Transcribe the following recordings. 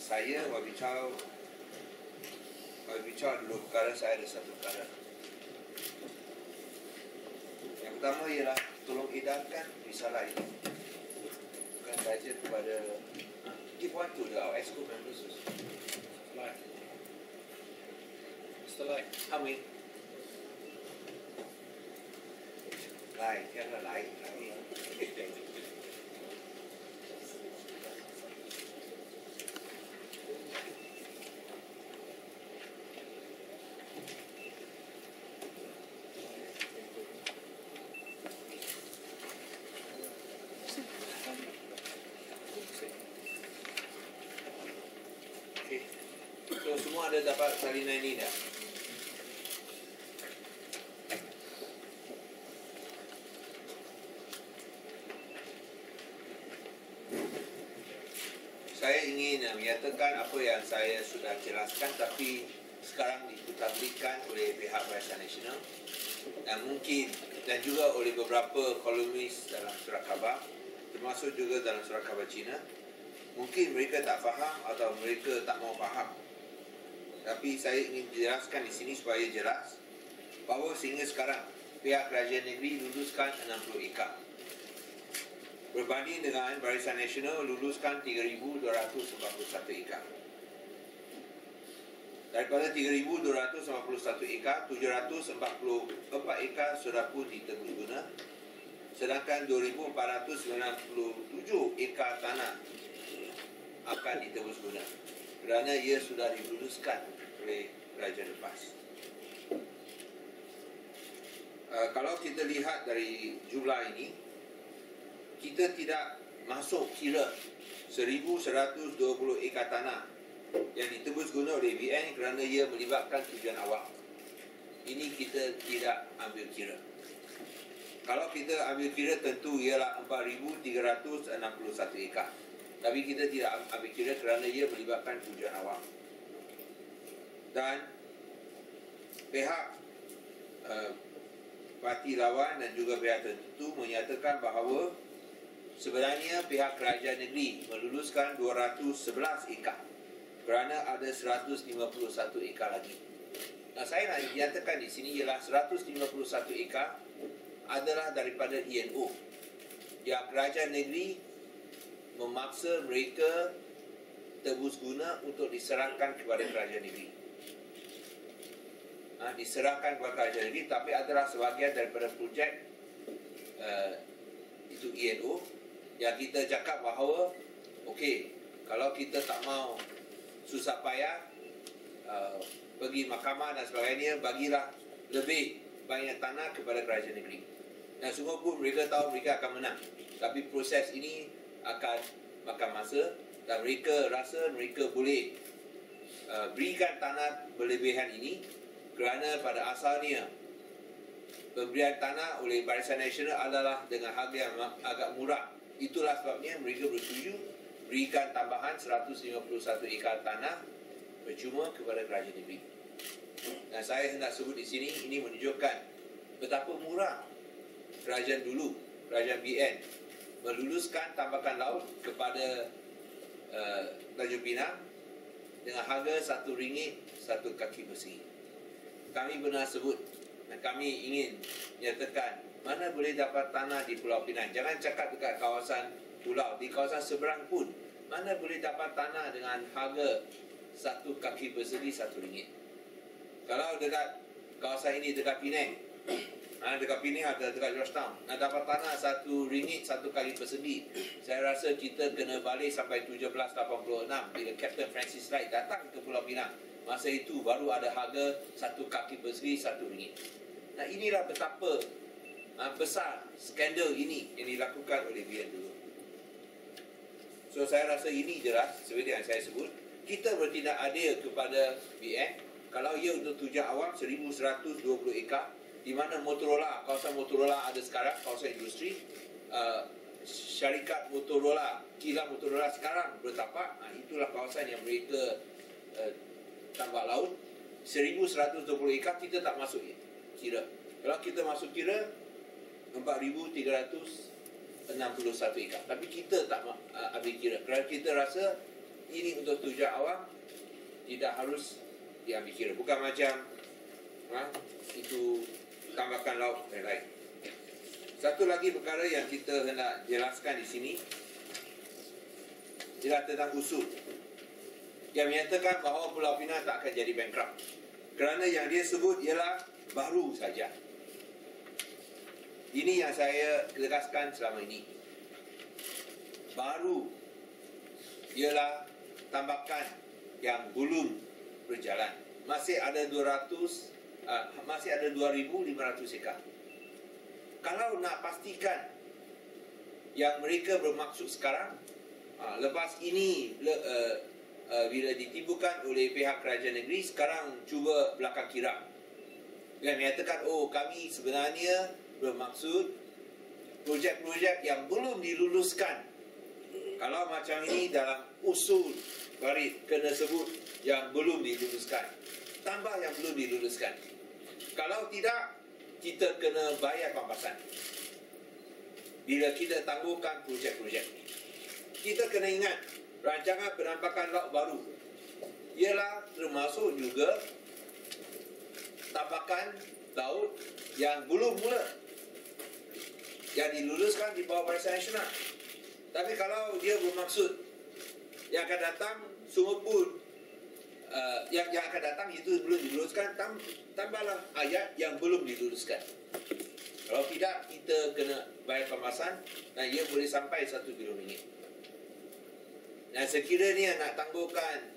saya, Wabi Chow dua perkara, saya ada satu perkara. Yang pertama ialah tolong edarkan risalah ini bukan saja kepada give one to our EXCO members. Like. Mr. Like. Amin. Lain, tiada lain. Okay. So semua ada dapat salinan ini dah? Saya ingin menyatakan apa yang saya sudah jelaskan, tapi sekarang ditutupkan oleh pihak Barisan Nasional dan mungkin dan juga oleh beberapa kolumnis dalam surat khabar, termasuk juga dalam surat khabar Cina. Mungkin mereka tak faham atau mereka tak mau faham. Tapi saya ingin jelaskan di sini supaya jelas bahawa sehingga sekarang pihak kerajaan negeri luluskan 60 ekar. Berbanding dengan Barisan Nasional luluskan 3,241 ekar. Daripada 3,241 ekar, 744 ekar sudah pun ditebus guna, sedangkan 2,497 ekar tanah akan ditebus guna kerana ia sudah diluluskan oleh kerajaan lepas. Kalau kita lihat dari jumlah ini, kita tidak masuk kira 1,120 ekar tanah yang ditebus guna oleh BN kerana ia melibatkan tujuan awam. Ini kita tidak ambil kira. Kalau kita ambil kira, tentu ialah 4,361 ekar. Tapi kita tidak ambil kira kerana ia melibatkan tujuan awam. Dan pihak parti lawan dan juga pihak tertentu menyatakan bahawa sebenarnya pihak kerajaan negeri meluluskan 211 ekar kerana ada 151 ekar lagi. Nah, saya nak nyatakan di sini ialah 151 ekar adalah daripada ENO yang kerajaan negeri memaksa mereka tebus guna untuk diserahkan kepada kerajaan negeri. Diserahkan kepada kerajaan negeri, tapi adalah sebahagian daripada projek itu ENO yang kita cakap bahawa okey, kalau kita tak mau susah payah pergi mahkamah dan sebagainya, bagilah lebih banyak tanah kepada kerajaan negeri. Dan semua pun mereka tahu mereka akan menang, tapi proses ini akan makan masa dan mereka rasa mereka boleh berikan tanah berlebihan ini kerana pada asalnya pemberian tanah oleh Barisan Nasional adalah dengan harga yang agak murah. Itulah sebabnya mereka bersetuju berikan tambahan 151 ekar tanah percuma kepada kerajaan negeri. Dan saya hendak sebut di sini, ini menunjukkan betapa murah kerajaan dulu, kerajaan BN meluluskan tambakan laut kepada Tanjung Pinang dengan harga RM1 satu kaki besi. Kami pernah sebut dan kami ingin nyatakan mana boleh dapat tanah di Pulau Pinang. Jangan cakap dekat kawasan pulau, di kawasan seberang pun mana boleh dapat tanah dengan harga satu kaki persegi RM1. Kalau dekat kawasan ini, dekat Penang, dekat Penang atau dekat Georgetown, nak dapat tanah RM1 satu kali persegi, saya rasa kita kena balik sampai 1786 bila Captain Francis Wright datang ke Pulau Pinang. Masa itu baru ada harga satu kaki persegi RM1. Nah, inilah betapa besar skandal ini yang dilakukan oleh BN dulu. So saya rasa ini jelas seperti yang saya sebut, kita bertindak adil kepada BN kalau ia untuk tujuan awam 1,120 ekar, di mana Motorola, kawasan Motorola ada sekarang, kawasan industri, syarikat Motorola, kilang Motorola sekarang bertapak. Itulah kawasan yang mereka tambak laut. 1,120 ekar kita tak masuk kira. Kalau kita masuk kira 4,361 ekar, tapi kita tak ambil kira kerana kita rasa ini untuk tujuan awam, tidak harus diambil kira. Bukan macam itu tambakan laut dan lain. Satu lagi perkara yang kita hendak jelaskan di sini ialah tentang usul yang menyatakan bahawa Pulau Pinang tak akan jadi bankrupt, kerana yang dia sebut ialah baru saja. Ini yang saya tegaskan selama ini. Baru ialah tambakan yang belum berjalan. Masih ada 2,500 ekar. Kalau nak pastikan yang mereka bermaksud sekarang, lepas ini bila ditimbulkan oleh pihak kerajaan negeri, sekarang cuba belakang kira dan menyatakan, kami sebenarnya bermaksud projek-projek yang belum diluluskan. Kalau macam ini dalam usul Farid kena sebut yang belum diluluskan, tambah yang belum diluluskan. Kalau tidak, kita kena bayar pampasan bila kita tangguhkan projek-projek. Kita kena ingat, rancangan penampakan laut baru ialah termasuk juga tampakan laut yang belum mula, yang diluluskan di bawah Barisan Nasional. Tapi kalau dia bermaksud yang akan datang semua pun yang akan datang itu belum diluluskan, tambahlah ayat yang belum diluluskan. Kalau tidak, kita kena bayar pampasan dan ia boleh sampai RM1 bilion. Dan sekiranya nak tangguhkan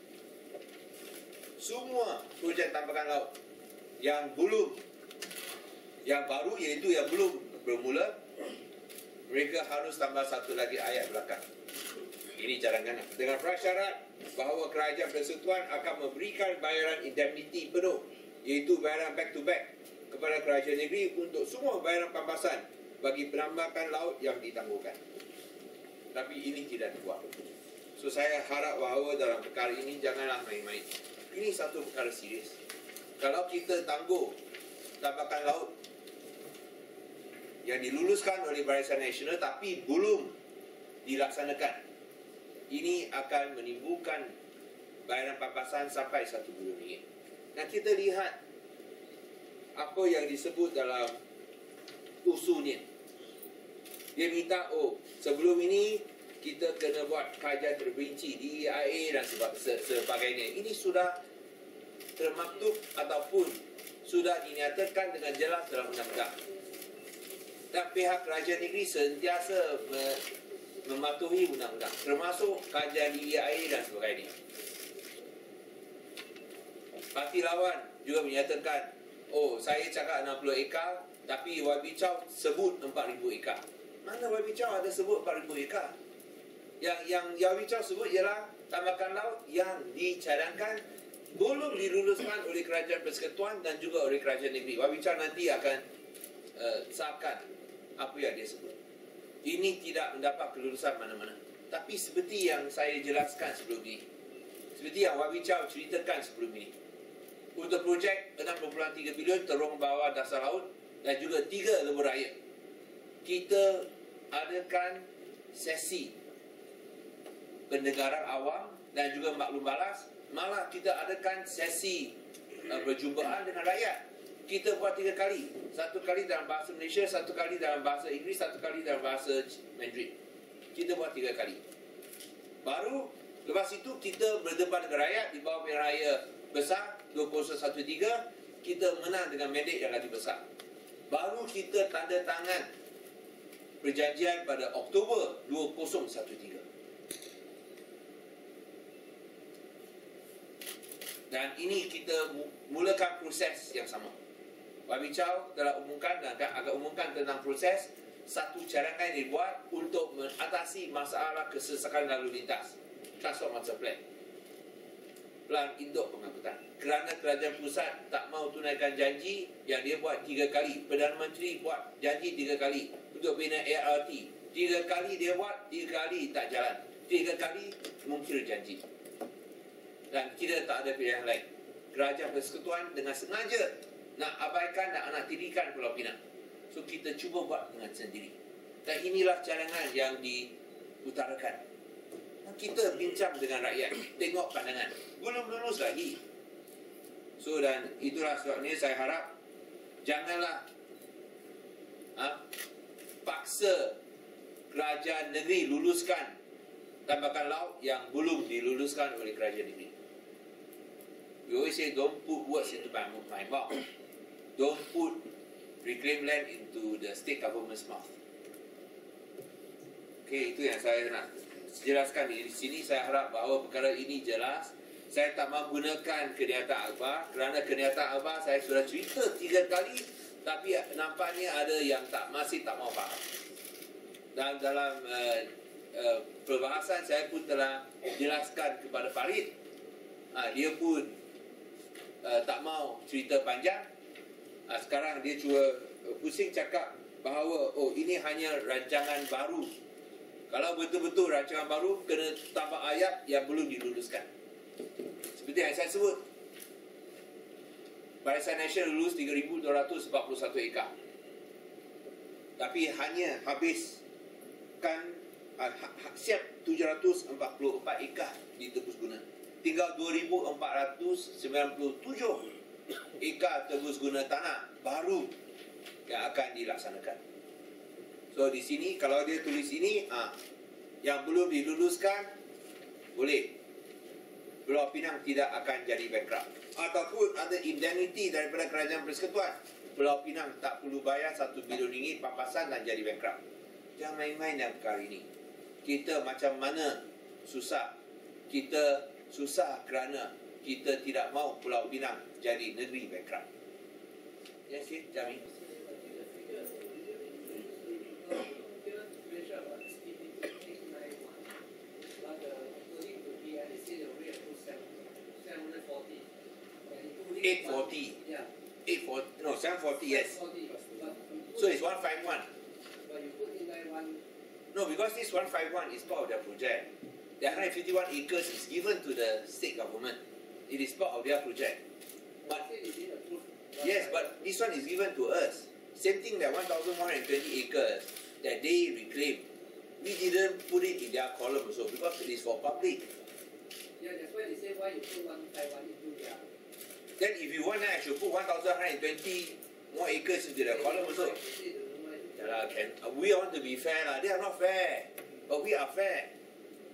semua projek tampakan laut yang belum, yang baru, iaitu yang belum bermula, mereka harus tambah satu lagi ayat belakang. Ini cadangan dengan prasyarat bahawa kerajaan persekutuan akan memberikan bayaran indemnity penuh, iaitu bayaran back to back kepada kerajaan negeri untuk semua bayaran pampasan bagi penambakan laut yang ditangguhkan. Tapi ini tidak dibuat. So saya harap bahawa dalam perkara ini janganlah main-main. Ini satu perkara serius. Kalau kita tangguh tampakan laut yang diluluskan oleh Barisan Nasional tapi belum dilaksanakan, ini akan menimbulkan bayaran pampasan sampai RM1 bilion. Dan kita lihat apa yang disebut dalam usulnya. Dia minta, sebelum ini kita kena buat kajian terperinci di EIA dan sebagainya. Ini sudah termaktub ataupun sudah dinyatakan dengan jelas dalam undang-undang. Dan pihak kerajaan negeri sentiasa mematuhi undang-undang, termasuk kajian di EIA dan sebagainya. Parti lawan juga menyatakan, saya cakap 60 ekar, tapi YB Chow sebut 4,000 ekar. Mana YB Chow ada sebut 4,000 ekar? Yang YB Chow sebut ialah tambakan laut yang dicadangkan belum diluluskan oleh kerajaan persekutuan dan juga oleh kerajaan negeri. YB Chow nanti akan sahkan apa yang dia sebut. Ini tidak mendapat kelulusan mana-mana. Tapi seperti yang saya jelaskan sebelum ini, seperti yang YB Chow ceritakan sebelum ini, untuk projek 6.3 bilion terowong bawah dasar laut dan juga 3 lebuh raya, kita adakan sesi pendengaran awam dan juga maklum balas. Malah kita adakan sesi berjumpaan dengan rakyat. Kita buat 3 kali. 1 kali dalam bahasa Malaysia, 1 kali dalam bahasa Inggeris, 1 kali dalam bahasa Mandarin. Kita buat 3 kali. Baru lepas itu kita berdepan dengan rakyat di bawah pilihan raya besar 2013. Kita menang dengan mandate yang lagi besar. Baru kita tanda tangan perjanjian pada Oktober 2013. Dan ini kita mulakan proses yang sama. YB Chow telah umumkan dan akan umumkan tentang proses satu cadangan yang dibuat untuk mengatasi masalah kesesakan lalu lintas, Transport Master Plan, Plan Induk Pengangkutan. Kerana kerajaan pusat tak mau tunaikan janji yang dia buat 3 kali. Perdana Menteri buat janji 3 kali untuk bina ART. 3 kali dia buat, 3 kali tak jalan. 3 kali mungkir janji. Dan kita tak ada pilihan lain. Kerajaan persekutuan dengan sengaja nak abaikan dan nak tirikan Pulau Pinang. So kita cuba buat dengan sendiri. Dan inilah cadangan yang diutarakan. kita bincang dengan rakyat, tengok pandangan. Belum lulus lagi. So, dan itulah sebabnya saya harap janganlah paksa kerajaan negeri luluskan tambakan laut yang belum diluluskan oleh kerajaan negeri. We always say, don't put words into my mouth. Don't put reclaimed land into the state government's mouth. Okay, itu yang saya nak jelaskan di sini. Saya harap bahawa perkara ini jelas. Saya tak mahu gunakan kenyataan Akbar, kerana kenyataan Akbar saya sudah cerita 3 kali, tapi nampaknya ada yang masih tak mahu faham. Dan dalam perbahasan saya pun telah jelaskan kepada Farid. Dia pun tak mahu cerita panjang. Sekarang dia cuba pusing cakap bahawa ini hanya rancangan baru. Kalau betul-betul rancangan baru, kena tambah ayat yang belum diluluskan. Seperti yang saya sebut, Barisan Nasional lulus 3,241 ekar, tapi hanya habiskan siap 744 ekar ditebus guna. Tinggal 2,497 ekar tebus guna tanah baru yang akan dilaksanakan. So di sini kalau dia tulis ini, yang belum diluluskan boleh. Pulau Pinang tidak akan jadi bankrupt. Ataupun ada indemnity daripada Kerajaan Persekutuan, Pulau Pinang tak perlu bayar RM1 bilion papasan dan jadi bankrupt. Jangan main-main dalam perkara ini. Kita macam mana susah. Kita susah kerana kita tidak mahu Pulau Pinang jadi negeri bankrupt. Yes, Jami. Yeah. 840. No, 740, yes. So it's 151. But you put in like one. No, because this 151 is part of their project. The 151 acres is given to the state government. It is part of their project. But yes, but this one is given to us. Same thing, that 1,120 acres that they reclaimed. We didn't put it in their column also because it is for public. Yeah, that's why they say why you put 151 into their. Then if you want, I should put 1,120 more acres into the column also. We want to be fair lah. They are not fair, but we are fair.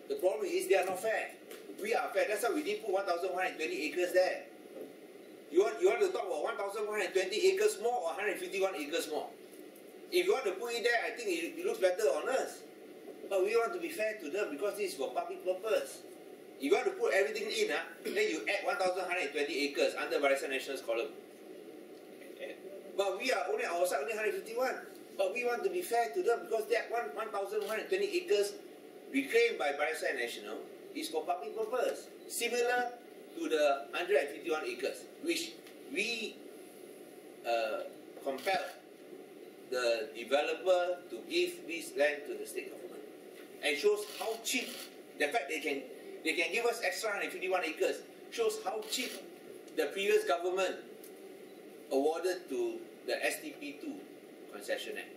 The problem is they are not fair. We are fair. That's why we didn't put 1,120 acres there. You want to talk about 1,120 acres more or 151 acres more? If you want to put it there, I think it looks better on us. But we want to be fair to them because this is for public purpose. If you want to put everything in, then you add 1,120 acres under Barisan Nasional's column. But we are only outside only 151. But we want to be fair to them because that 1,120 acres reclaimed by Barisan Nasional is for public purpose. Similar to the 151 acres, which we compel the developer to give this land to the state government. And shows how cheap, the fact they can give us extra 151 acres, shows how cheap the previous government awarded to the STP2 concessionaire.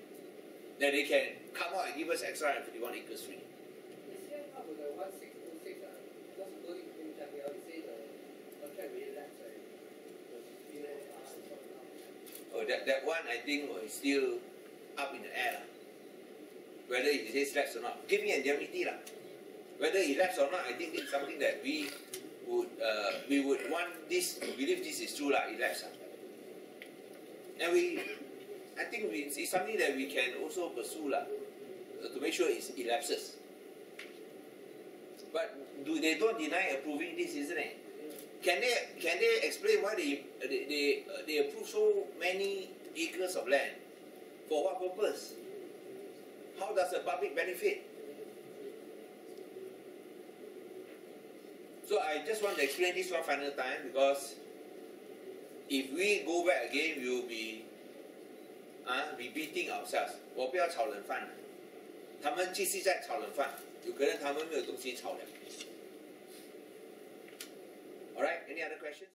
That they can come out and give us extra 151 acres free. Oh, that one I think is still up in the air. Whether it says lapse or not. Give me indemnity lah. Whether it lapse or not, I think it's something that we would want this, believe this is true lah, it lapse. And I think it's something that we can also pursue lah, to make sure it lapses. But they don't deny approving this, isn't it? Can they explain why they approve so many acres of land? For what purpose? How does the public benefit? So I just want to explain this one final time, because if we go back again, we will be repeating ourselves. 我不要炒冷饭了，他们继续在炒冷饭，有可能他们没有东西炒了。All right, any other questions?